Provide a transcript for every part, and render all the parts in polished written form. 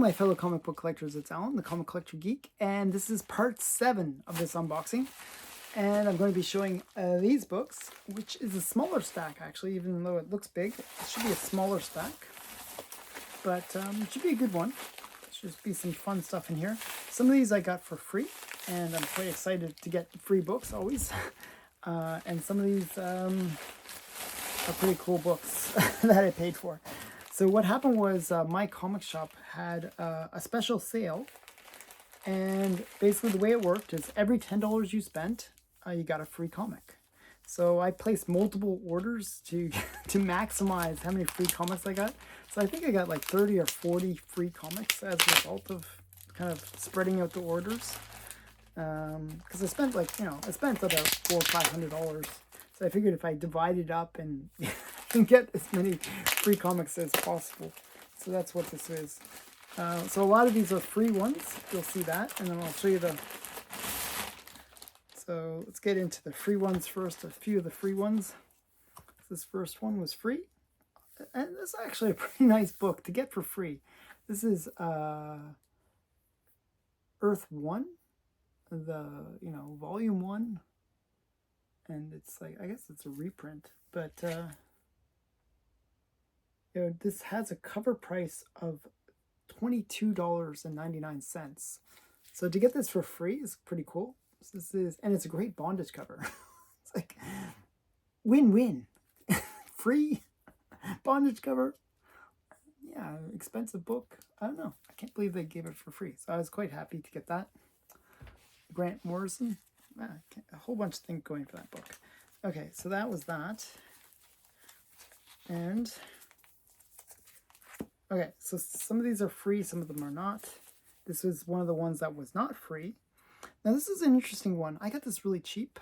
my fellow comic book collectors, it's Alan, the Comic Collector Geek, and this is part 7 of this unboxing. And I'm going to be showing these books, which is a smaller stack actually, even though it looks big. It should be a smaller stack, but it should be a good one. Should just be some fun stuff in here. Some of these I got for free, and I'm quite excited to get free books always. And some of these are pretty cool books that I paid for. So what happened was my comic shop had a special sale, and basically the way it worked is every $10 you spent, you got a free comic. So I placed multiple orders to maximize how many free comics I got. So I think I got like 30 or 40 free comics as a result of kind of spreading out the orders. Because I spent about $400 or $500. So I figured if I divide it up and get as many free comics as possible. So that's what this is. So a lot of these are free ones. You'll see that, and then I'll show you the. So let's get into the free ones first. A few of the free ones. This first one was free, and this is actually a pretty nice book to get for free. This is Earth 1, the volume 1, and it's like, I guess it's a reprint, but this has a cover price of $22.99. So to get this for free is pretty cool. This is, and it's a great bondage cover. It's like win-win. Free bondage cover. Yeah, expensive book. I don't know. I can't believe they gave it for free. So I was quite happy to get that. Grant Morrison. A whole bunch of things going for that book. Okay, so that was that. And okay, so some of these are free, some of them are not. This was one of the ones that was not free. Now this is an interesting one. I got this really cheap.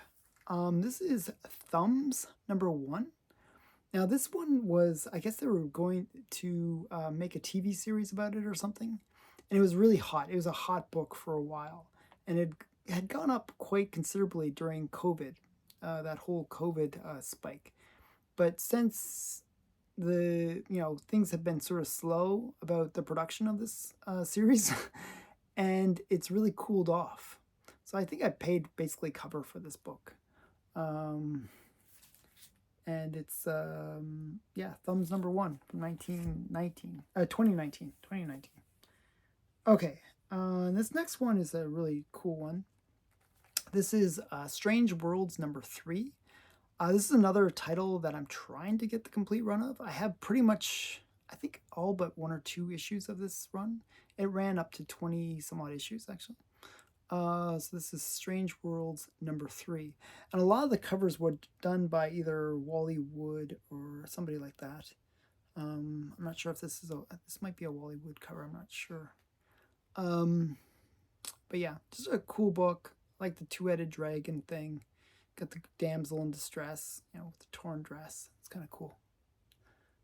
This is Thumbs #1. Now this one was, I guess they were going to make a TV series about it or something. And it was really hot. It was a hot book for a while. And it had gone up quite considerably during COVID, that whole COVID spike. But since the things have been sort of slow about the production of this series, and it's really cooled off. So I think I paid basically cover for this book, and it's Thumbs #1 from 2019. Okay, this next one is a really cool one. This is Strange Worlds #3. This is another title that I'm trying to get the complete run of. I have pretty much, I think, all but 1 or 2 issues of this run. It ran up to 20 some odd issues, actually. So this is Strange Worlds #3. And a lot of the covers were done by either Wally Wood or somebody like that. I'm not sure if this might be a Wally Wood cover, I'm not sure. But yeah, just a cool book. I like the 2-headed dragon thing. Got the damsel in distress, with the torn dress. It's kind of cool.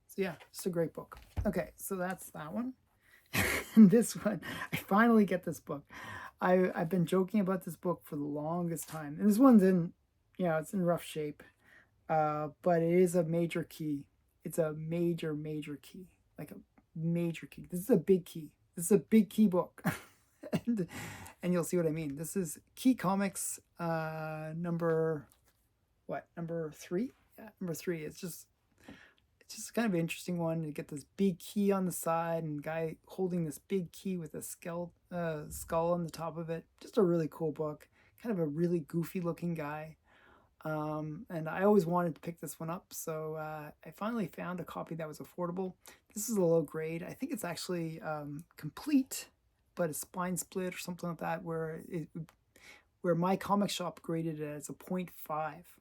So yeah, it's a great book. Okay, so that's that one. And this one, I finally get this book. I've been joking about this book for the longest time. And this one's in, it's in rough shape. But it is a major key. It's a major key. Like a major key. This is a big key. This is a big key book. And you'll see what I mean. This is Key Comics number 3? Yeah, #3. It's just kind of an interesting one. You get this big key on the side and guy holding this big key with a skull on the top of it. Just a really cool book. Kind of a really goofy looking guy. And I always wanted to pick this one up, so I finally found a copy that was affordable. This is a low grade. I think it's actually complete, but a spine split or something like that, where my comic shop graded it as a 0.5.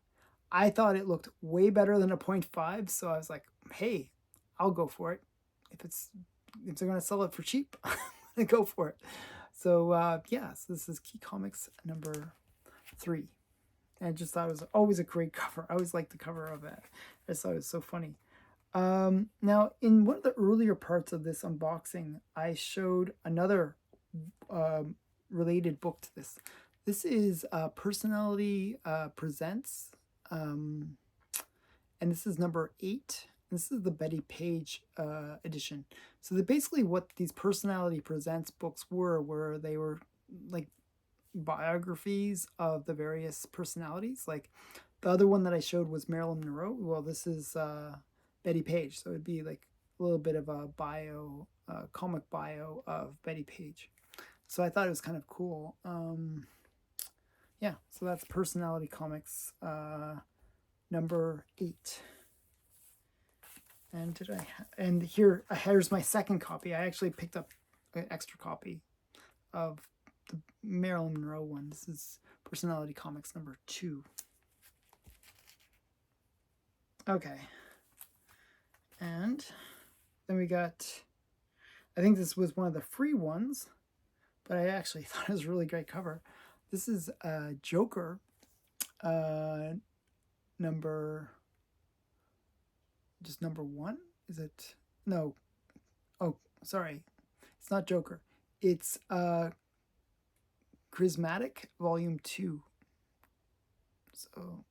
I thought it looked way better than a 0.5, so I was like, hey, I'll go for it. If they're going to sell it for cheap, I'm going to go for it. So so this is Key Comics #3. And I just thought it was always a great cover. I always liked the cover of it. I just thought it was so funny. Now, in one of the earlier parts of this unboxing, I showed another related book to this. This is Personality Presents, and this is #8. This is the Betty Page edition. So basically what these Personality Presents books were they were like biographies of the various personalities. Like the other one that I showed was Marilyn Monroe. Well, this is Betty Page. So it'd be like a little bit of a bio, comic bio of Betty Page. So I thought it was kind of cool. Yeah, so that's Personality Comics number 8. And and here's my second copy. I actually picked up an extra copy of the Marilyn Monroe one. This is Personality Comics number 2. Okay. And then we got, I think this was one of the free ones, but I actually thought it was a really great cover. This is Joker number 1. Is it? No. Oh, sorry. It's not Joker. It's Charismatic Volume 2. So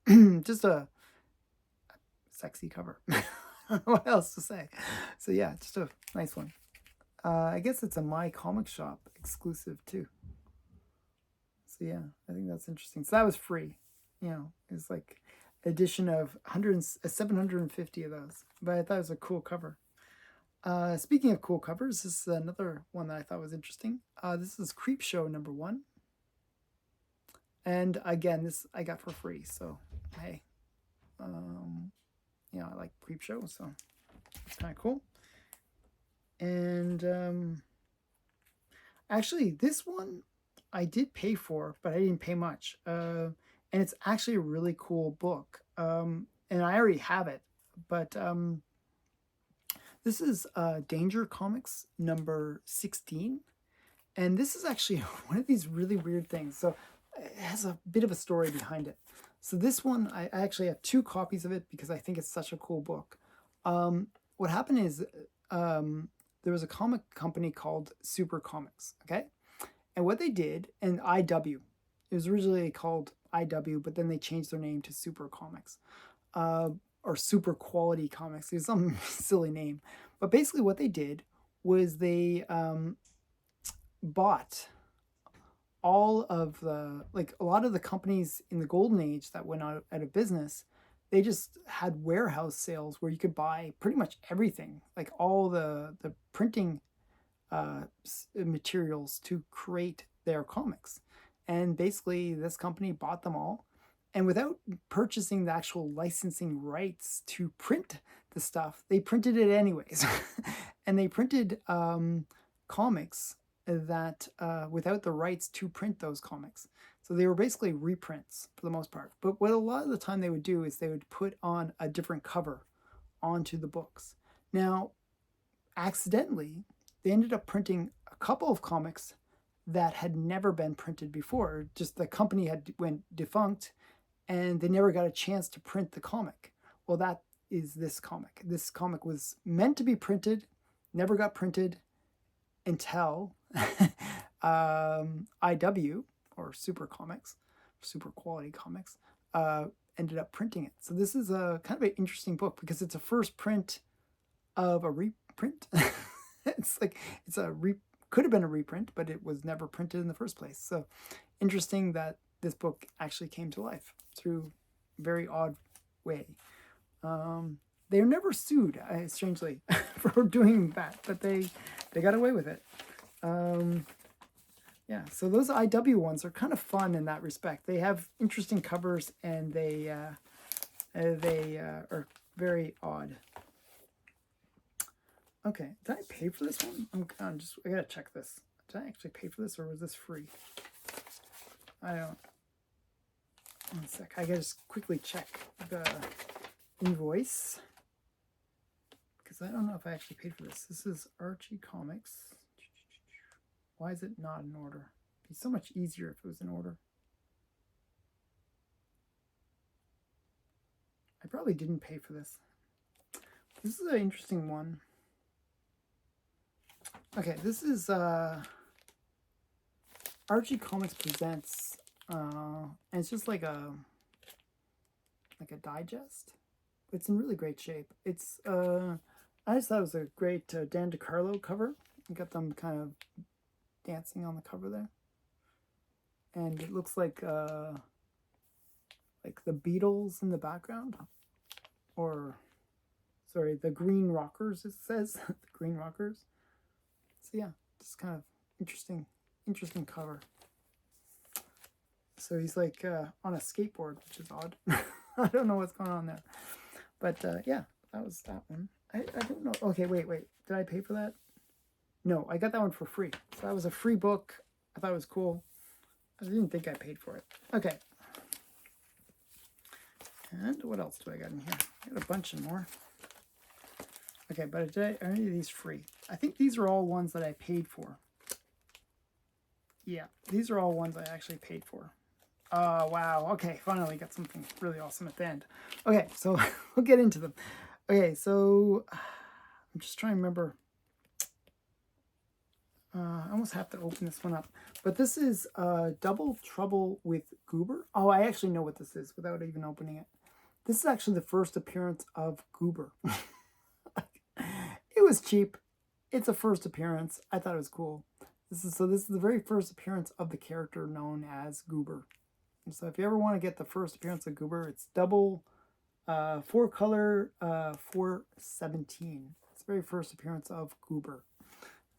just a sexy cover. What else to say? So yeah, just a nice one. I guess it's a My Comic Shop exclusive too. So yeah, I think that's interesting. So that was free. You know, it's like edition of 750 of those. But I thought it was a cool cover. Speaking of cool covers, this is another one that I thought was interesting. This is Creepshow number 1. And again, this I got for free. So hey, you know, I like Creepshow, so it's kind of cool. And actually, this one I did pay for, but I didn't pay much. And it's actually a really cool book. And I already have it, but this is Danger Comics number 16. And this is actually one of these really weird things. So it has a bit of a story behind it. So this one, I actually have 2 copies of it because I think it's such a cool book. What happened is there was a comic company called Super Comics, okay? And what they did, and IW, it was originally called IW, but then they changed their name to Super Comics, or Super Quality Comics. It was some silly name. But basically what they did was they bought all of the, like a lot of the companies in the golden age that went out of business, they just had warehouse sales where you could buy pretty much everything, like all the printing materials to create their comics. And basically this company bought them all, and without purchasing the actual licensing rights to print the stuff, they printed it anyways. And they printed comics that without the rights to print those comics. So they were basically reprints for the most part. But what a lot of the time they would do is they would put on a different cover onto the books. Now, accidentally, they ended up printing a couple of comics that had never been printed before. Just the company went defunct and they never got a chance to print the comic. Well, that is this comic. This comic was meant to be printed, never got printed until IW, or Super Comics, Super Quality Comics, ended up printing it. So this is a kind of an interesting book because it's a first print of a reprint. It's like could have been a reprint, but it was never printed in the first place. So interesting that this book actually came to life through a very odd way. They were never sued, strangely, for doing that, but they got away with it. Yeah, so those IW ones are kind of fun in that respect. They have interesting covers, and they are very odd. Okay, did I pay for this one? I gotta check this. Did I actually pay for this, or was this free? I don't. One sec. I gotta just quickly check the invoice because I don't know if I actually paid for this. This is Archie Comics. Why is it not in order? It'd be so much easier if it was in order. I probably didn't pay for this. This is an interesting one. Okay, this is Archie Comics Presents, and it's just like a digest, It's in really great shape. It's I just thought it was a great Dan DeCarlo cover. You got them kind of dancing on the cover there, and it looks like the Beatles in the background, or sorry, the Green Rockers. It says the Green Rockers. So yeah, just kind of interesting cover. So he's like on a skateboard, which is odd. I don't know what's going on there, but yeah, that was that one. I don't know. Okay, wait. Did I pay for that? No, I got that one for free. So that was a free book. I thought it was cool. I didn't think I paid for it. Okay. And what else do I got in here? I got a bunch of more. Okay, but are any of these free? I think these are all ones that I paid for. Yeah, these are all ones I actually paid for. Wow. Okay, finally got something really awesome at the end. Okay, so we'll get into them. Okay, so I'm just trying to remember. I almost have to open this one up. But this is Double Trouble with Goober. Oh, I actually know what this is without even opening it. This is actually the first appearance of Goober. It was cheap. It's a first appearance. I thought it was cool. This is the very first appearance of the character known as Goober. And so if you ever want to get the first appearance of Goober, it's double 4-color 417. It's the very first appearance of Goober.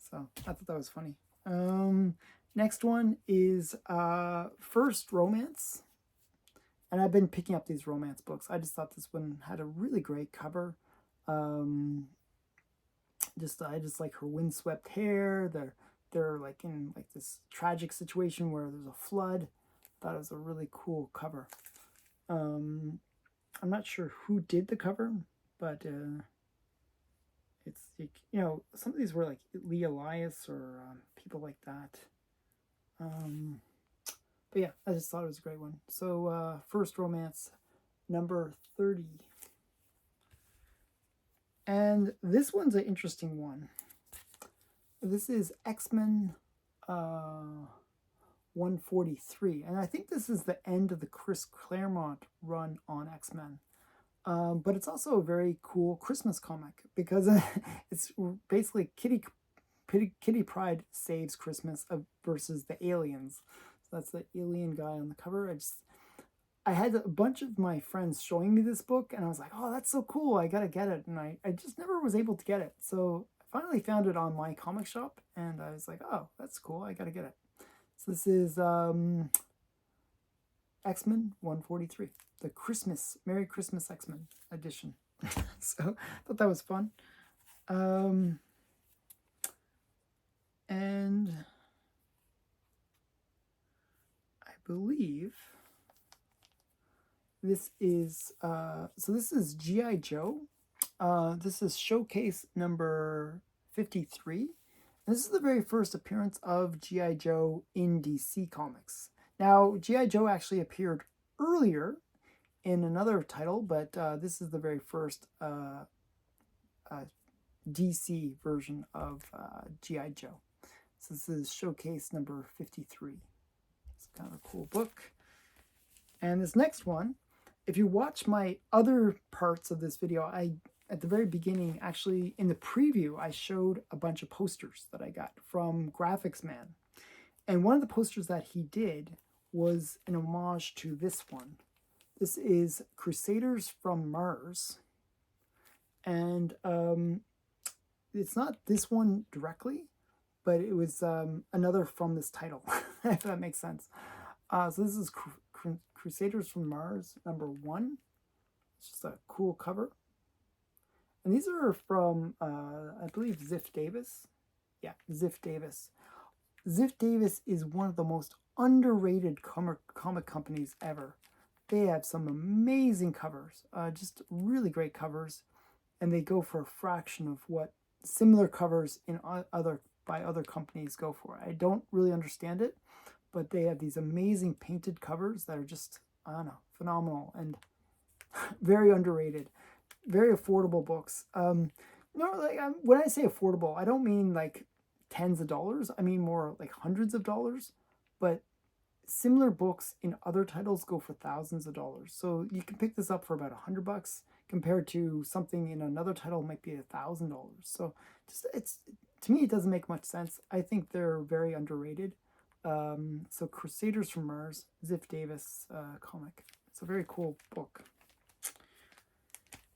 So I thought that was funny. Next one is First Romance. And I've been picking up these romance books. I just thought this one had a really great cover. I just like her windswept hair. They're like in like this tragic situation where there's a flood. I thought it was a really cool cover. I'm not sure who did the cover, but it's, you know, some of these were like Lee Elias or people like that. But yeah, I just thought it was a great one. So First Romance number 30. And this one's an interesting one. This is X-Men 143. And I think this is the end of the Chris Claremont run on X-Men. But it's also a very cool Christmas comic because it's basically Kitty Pryde saves Christmas versus the aliens. So that's the alien guy on the cover. I had a bunch of my friends showing me this book, and I was like, oh, that's so cool. I got to get it. And I just never was able to get it. So I finally found it on my comic shop, and I was like, oh, that's cool. I got to get it. So this is X-Men 143, the Merry Christmas X-Men edition. So I thought that was fun. And I believe this is, this is G.I. Joe. This is showcase number 53. This is the very first appearance of G.I. Joe in DC Comics. Now, G.I. Joe actually appeared earlier in another title, but this is the very first DC version of G.I. Joe. So this is showcase number 53. It's kind of a cool book. And this next one, if you watch my other parts of this video, at the very beginning, actually in the preview, I showed a bunch of posters that I got from Graphics Man. And one of the posters that he did was an homage to this one. This is Crusaders from Mars. And it's not this one directly, but it was another from this title, if that makes sense. So this is Crusaders from Mars, number 1. It's just a cool cover. And these are from, I believe, Ziff Davis. Yeah, Ziff Davis. Ziff Davis is one of the most underrated comic companies ever. They have some amazing covers, just really great covers. And they go for a fraction of what similar covers by other companies go for. I don't really understand it, but they have these amazing painted covers that are just, I don't know, phenomenal and very underrated. Very affordable books. When I say affordable, I don't mean like tens of dollars. I mean more like hundreds of dollars. But similar books in other titles go for thousands of dollars. So you can pick this up for about $100. compared to something in another title might be $1,000. So it's to me, it doesn't make much sense. I think they're very underrated. So Crusaders from Mars, Ziff Davis comic. It's a very cool book.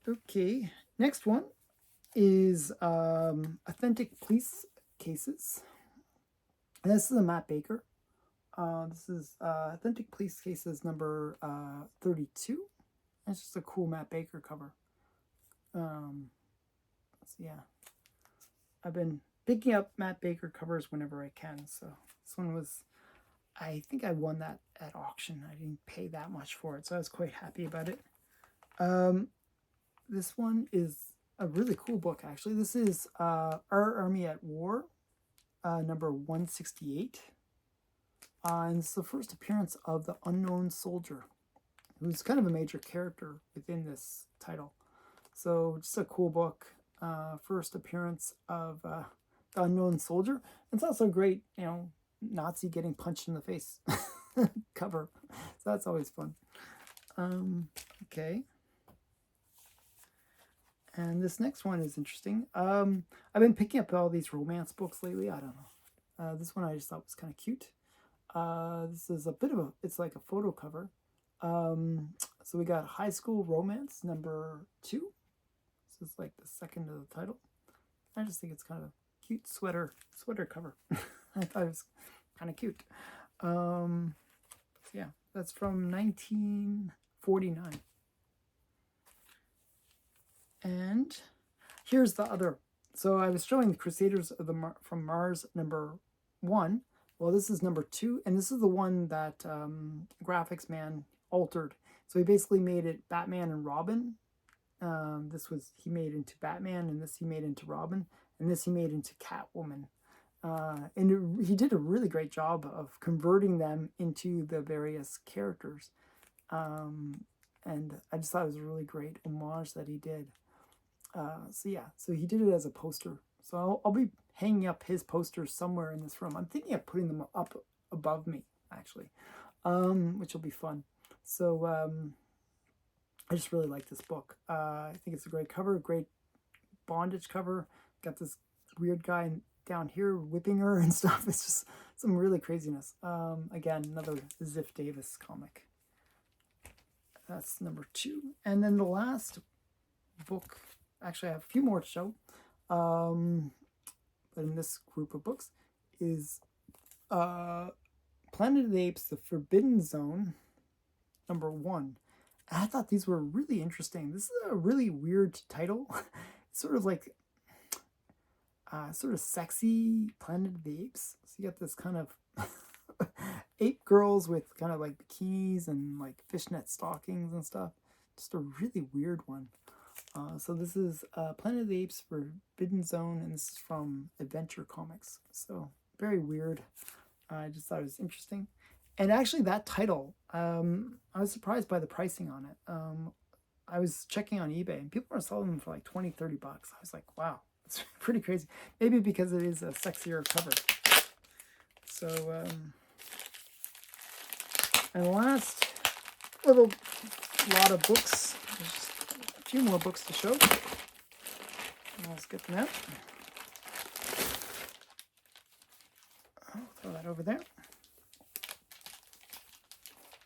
Okay, next one is Authentic Police Cases. And this is a Matt Baker. This is Authentic Police Cases number 32. It's just a cool Matt Baker cover. So yeah, I've been picking up Matt Baker covers whenever I can. So this one was, I think I won that at auction. I didn't pay that much for it, so I was quite happy about it. This one is a really cool book, actually. This is Our Army at War, number 168. And it's the first appearance of the Unknown Soldier, who's kind of a major character within this title. So just a cool book. First appearance of the Unknown Soldier. It's also a great, Nazi getting punched in the face cover. So that's always fun. Okay. And this next one is interesting. I've been picking up all these romance books lately. I don't know. This one I just thought was kind of cute. This is a bit of it's like a photo cover. So we got High School Romance number 2. This is like the second of the title. I just think it's kind of a cute sweater cover. I thought it was kind of cute. Yeah, that's from 1949. And here's the other. So I was showing Crusaders of from Mars number 1. Well, this is number 2, and this is the one that Graphics Man altered. So he basically made it Batman and Robin. He made into Batman, and this he made into Robin, and this he made into Catwoman. And he did a really great job of converting them into the various characters. And I just thought it was a really great homage that he did. So he did it as a poster. So I'll be hanging up his posters somewhere in this room. I'm thinking of putting them up above me, actually, which will be fun. So I just really like this book. I think it's a great cover, great bondage cover. Got this weird guy down here whipping her and stuff. It's just some really craziness. Again, another Ziff Davis comic. That's number 2. And then the last book, actually I have a few more to show, but in this group of books is Planet of the Apes, The Forbidden Zone, number 1. And I thought these were really interesting. This is a really weird title. It's sort of like sort of sexy Planet of the Apes. So you got this kind of ape girls with kind of like bikinis and like fishnet stockings and stuff. Just a really weird one. So this is Planet of the Apes Forbidden Zone, and this is from Adventure Comics. So very weird. I just thought it was interesting. And actually that title, I was surprised by the pricing on it. I was checking on eBay and people were selling them for like $20, $30. I was like, wow, it's pretty crazy. Maybe because it is a sexier cover. So, and the last little lot of books, there's just a few more books to show. Let's get them out. I'll throw that over there.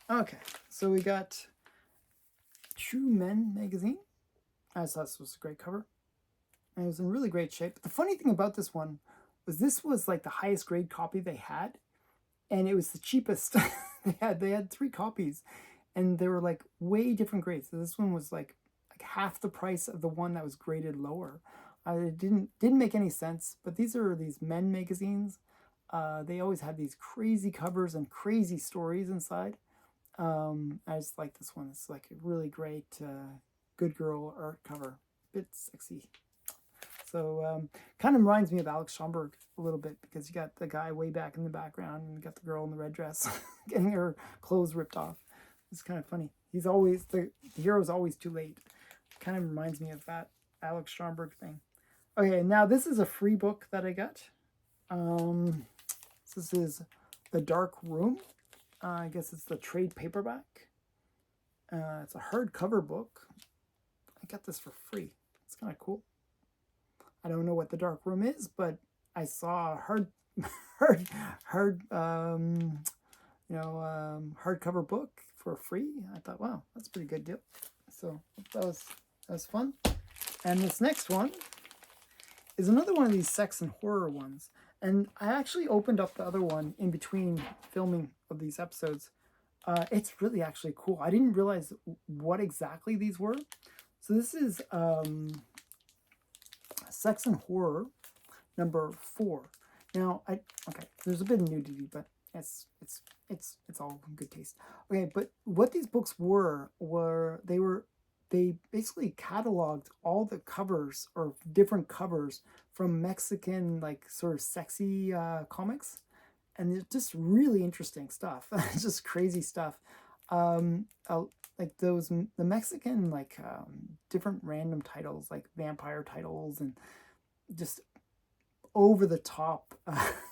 Okay, so we got True Men magazine. I just thought this was a great cover. And it was in really great shape. The funny thing about this one was this was like the highest grade copy they had, and it was the cheapest. They had 3 copies, and they were like way different grades. So this one was like half the price of the one that was graded lower. It didn't make any sense. But these are these men magazines. They always have these crazy covers and crazy stories inside. I just like this one. It's like a really great good girl art cover. Bit sexy. So kind of reminds me of Alex Schomburg a little bit, because you got the guy way back in the background and you got the girl in the red dress getting her clothes ripped off. It's kind of funny. He's always, the hero's always too late. Kind of reminds me of that Alex Schomburg thing. Okay, now this is a free book that I got. This is The Dark Room. I guess it's the trade paperback. It's a hardcover book. I got this for free. It's kind of cool. I don't know what the Dark Room is, but I saw a hardcover book for free. I thought, wow, that's a pretty good deal. So that was fun. And this next one is another one of these sex and horror ones. And I actually opened up the other one in between filming of these episodes. It's really actually cool. I didn't realize what exactly these were. So this is Sex and Horror number 4. Now, okay, there's a bit of nudity, but it's all in good taste. Okay, but what these books were they basically cataloged all the covers or different covers from Mexican, like, sort of sexy comics. And it's just really interesting stuff. It's just crazy stuff. Like the Mexican, like, different random titles, like vampire titles, and just over the top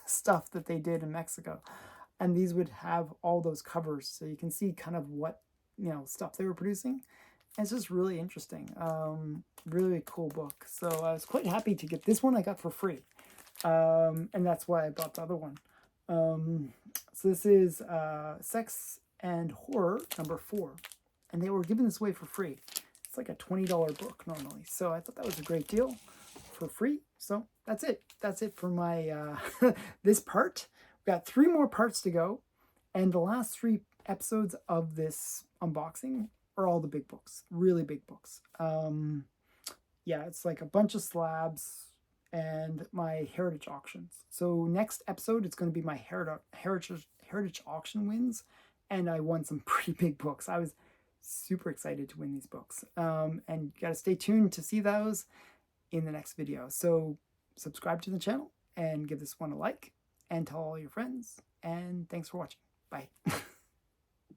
stuff that they did in Mexico. And these would have all those covers, so you can see kind of what, stuff they were producing. And it's just really interesting. Really cool book. So I was quite happy to get this one. I got for free. And that's why I bought the other one. So this is Sex and Horror number 4. And they were giving this away for free. It's like a $20 book normally. So I thought that was a great deal for free. So that's it. That's it for my this part. We've got 3 more parts to go. And the last 3 episodes of this unboxing are all the big books. Really big books. Yeah, it's like a bunch of slabs and my heritage auctions. So next episode, it's going to be my heritage auction wins. And I won some pretty big books. I was super excited to win these books. And you got to stay tuned to see those in the next video. So subscribe to the channel and give this one a like and tell all your friends. And thanks for watching. Bye.